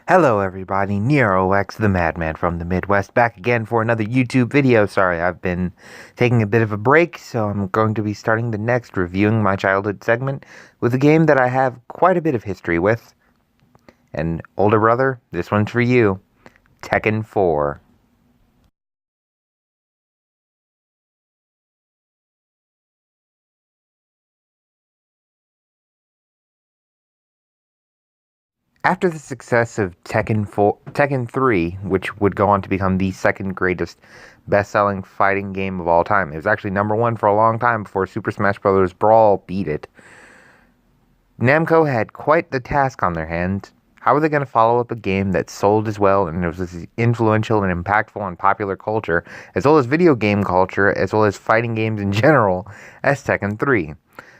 Hello everybody, NeroX, the madman from the Midwest, back again for another YouTube video. Sorry, I've been taking a bit of a break, so I'm going to be starting the next reviewing my childhood segment with a game that I have quite a bit of history with. And older brother, this one's for you, Tekken 4. After the success of Tekken 3, which would go on to become the second greatest best-selling fighting game of all time. It was actually number one for a long time before Super Smash Bros. Brawl beat it. Namco had quite the task on their hands. How were they going to follow up a game that sold as well and was as influential and impactful on popular culture, as well as video game culture, as well as fighting games in general, as Tekken 3?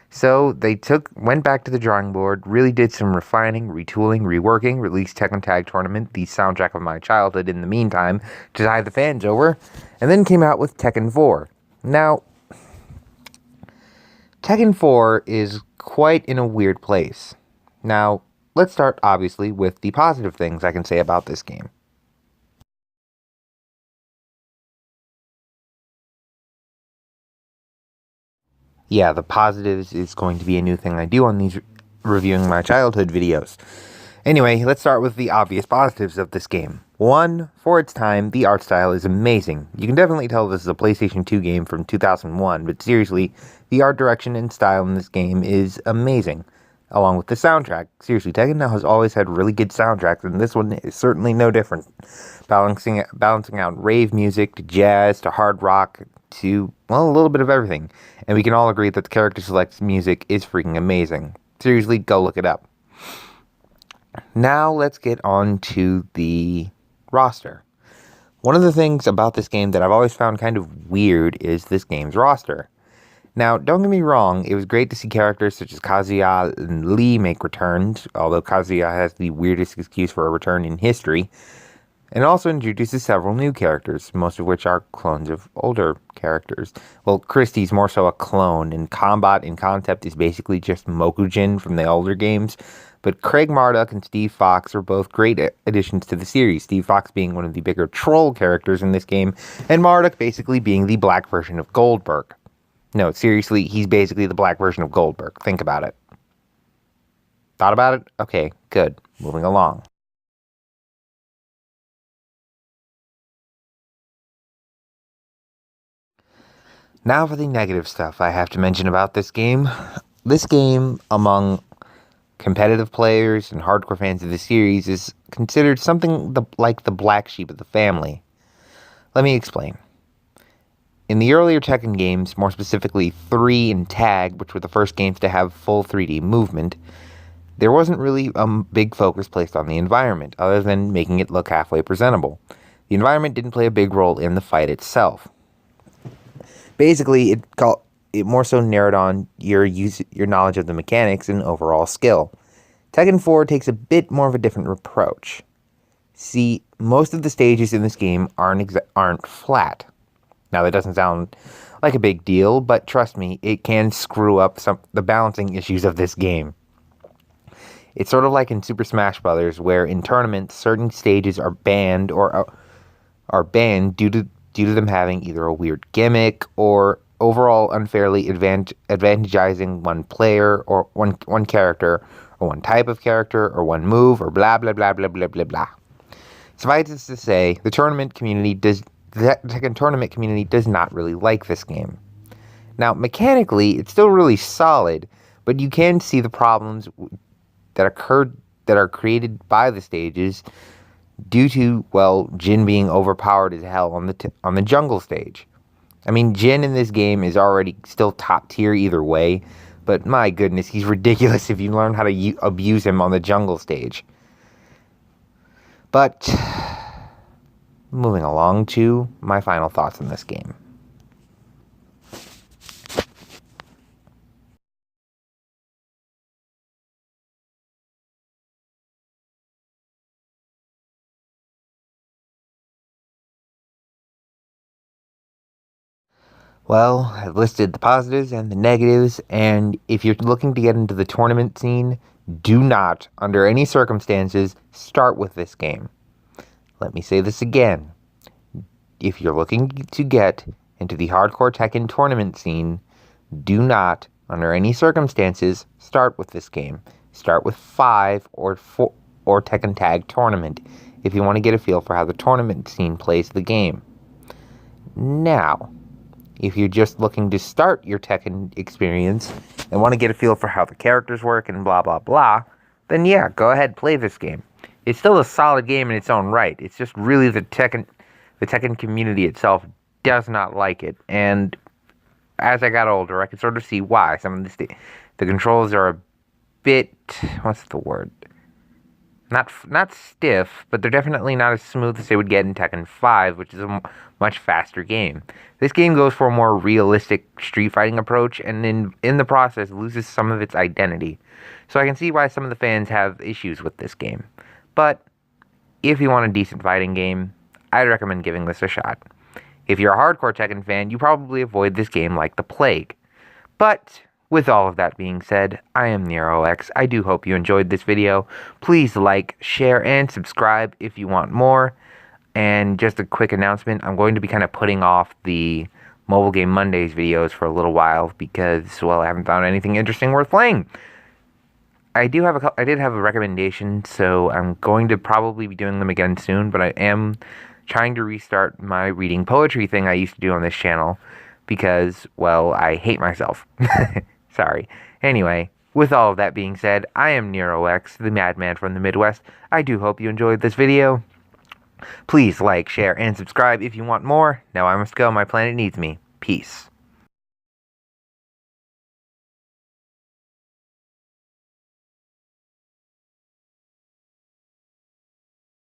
So they went back to the drawing board, really did some refining, retooling, reworking, released Tekken Tag Tournament, the soundtrack of my childhood in the meantime, to tide the fans over, and then came out with Tekken 4. Now, Tekken 4 is quite in a weird place. Now, let's start, obviously, with the positive things I can say about this game. Yeah, the positives is going to be a new thing I do on these reviewing my childhood videos. Anyway, let's start with the obvious positives of this game. One, for its time, the art style is amazing. You can definitely tell this is a PlayStation 2 game from 2001, but seriously, the art direction and style in this game is amazing, along with the soundtrack. Seriously, Tekken now has always had really good soundtracks, and this one is certainly no different. Balancing out rave music to jazz to hard rock to, well, a little bit of everything. And we can all agree that the character select music is freaking amazing. Seriously, go look it up. Now let's get on to the roster. One of the things about this game that I've always found kind of weird is this game's roster. Now, don't get me wrong, it was great to see characters such as Kazuya and Lee make returns, although Kazuya has the weirdest excuse for a return in history, and also introduces several new characters, most of which are clones of older characters. Well, Christie's more so a clone, and Combat in concept is basically just Mokujin from the older games, but Craig Marduk and Steve Fox are both great additions to the series, Steve Fox being one of the bigger troll characters in this game, and Marduk basically being the black version of Goldberg. No, seriously, he's basically the black version of Goldberg. Think about it. Thought about it? Okay, good. Moving along. Now for the negative stuff I have to mention about this game. This game, among competitive players and hardcore fans of the series, is considered something like the black sheep of the family. Let me explain. In the earlier Tekken games, more specifically 3 and Tag, which were the first games to have full 3D movement, there wasn't really a big focus placed on the environment, other than making it look halfway presentable. The environment didn't play a big role in the fight itself. Basically, it more so narrowed on your knowledge of the mechanics and overall skill. Tekken 4 takes a bit more of a different approach. See, most of the stages in this game aren't flat. Now, that doesn't sound like a big deal, but trust me, it can screw up the balancing issues of this game. It's sort of like in Super Smash Bros., where in tournaments, certain stages are banned or are banned due to them having either a weird gimmick or overall unfairly advantagizing one player or one character or one type of character or one move or blah blah blah blah blah blah blah. Suffice it to say, the Tekken tournament community does not really like this game. Now, mechanically, it's still really solid, but you can see the problems that are created by the stages due to, well, Jin being overpowered as hell on the jungle stage. I mean, Jin in this game is already still top tier either way, but my goodness, he's ridiculous if you learn how to abuse him on the jungle stage. But moving along to my final thoughts on this game. Well, I've listed the positives and the negatives, and if you're looking to get into the tournament scene, Do not, under any circumstances, start with this game. Let me say this again. If you're looking to get into the hardcore Tekken tournament scene, do not, under any circumstances, start with this game. Start with 5 or 4 or Tekken Tag Tournament if you want to get a feel for how the tournament scene plays the game. Now, if you're just looking to start your Tekken experience and want to get a feel for how the characters work and blah blah blah, then yeah, go ahead, play this game. It's still a solid game in its own right. It's just really the Tekken community itself does not like it, and as I got older, I could sort of see why. Some of the controls are a bit, what's the word? Not stiff, but they're definitely not as smooth as they would get in Tekken 5, which is a much faster game. This game goes for a more realistic street fighting approach, and in the process loses some of its identity. So I can see why some of the fans have issues with this game. But if you want a decent fighting game, I'd recommend giving this a shot. If you're a hardcore Tekken fan, you probably avoid this game like the plague. But with all of that being said, I am NeroX. I do hope you enjoyed this video. Please like, share, and subscribe if you want more. And just a quick announcement, I'm going to be kind of putting off the Mobile Game Mondays videos for a little while because, well, I haven't found anything interesting worth playing. I did have a recommendation, so I'm going to probably be doing them again soon, but I am trying to restart my reading poetry thing I used to do on this channel because, well, I hate myself. Sorry. Anyway, with all of that being said, I am NeroX, the madman from the Midwest. I do hope you enjoyed this video. Please like, share, and subscribe if you want more. Now I must go. My planet needs me. Peace.